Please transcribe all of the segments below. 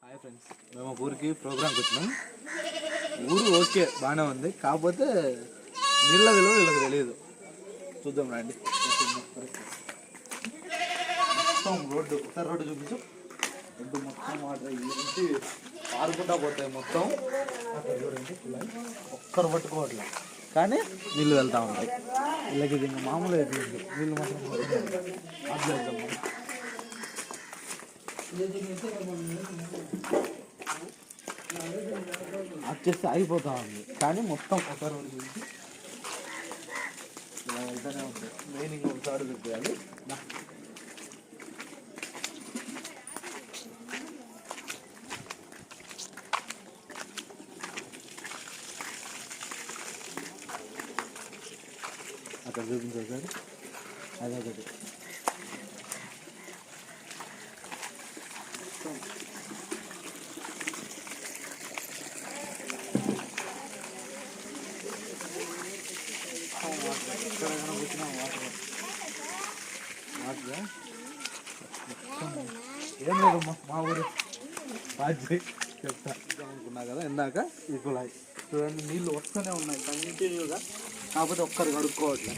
Hi friends, మేము ఒక ఊరికి ప్రోగ్రామ్కి వచ్చినాం. ఊరు ఓకే బాగానే ఉంది, కాకపోతే నీళ్ళ విలువ వీళ్ళకి తెలియదు. చూద్దాం రండి. మొత్తం రోడ్డు, ఒకసారి రోడ్డు చూపించు. రోడ్డు మొత్తం వాటర్ ఇంటి పారుకుంటా పోతాయి మొత్తం. అక్కడ చూడండి, ఒక్కరు పట్టుకోవట్లేదు, కానీ నీళ్ళు వెళ్తూ ఉంటాయి. వీళ్ళకి ఇది మామూలు అయిపోయింది, నీళ్ళు మాత్రం ఆఫ్ చేస్తే ఆగిపోతా ఉంది, కానీ మొత్తం ఒక రోడ్డు చూసి ఇలా వెళ్తూనే ఉంది. మెయిన్ ఇంకొకసారి చూపించాలి. అక్కడ చూపించారు సార్, అదొకటి. ఏం లేదమ్మా, మా ఊరు బాధ్యత చెప్తా అనుకున్నా కదా ఇందాక. ఈ కుళాయి చూడండి, నీళ్ళు వస్తూనే ఉన్నాయి కంటిన్యూగా, కాకపోతే ఒక్కరు కడుక్కోవట్లే.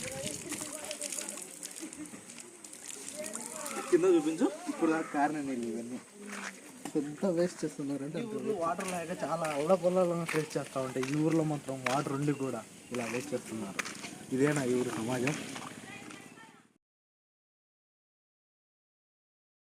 కింద చూపించు. ఇప్పుడు దాకా కారణ నీళ్ళు ఇవన్నీ ఎంత వేస్ట్ చేస్తున్నారంటే వాటర్ లేక చాలా పొలాలను వేస్ట్ చేస్తూ ఉంటాయి. ఈ ఊర్లో మాత్రం వాటర్ ఉండి కూడా ఇలా వేస్ట్ చేస్తున్నారు. ఇదేనా ఈ ఊరు సమాజం?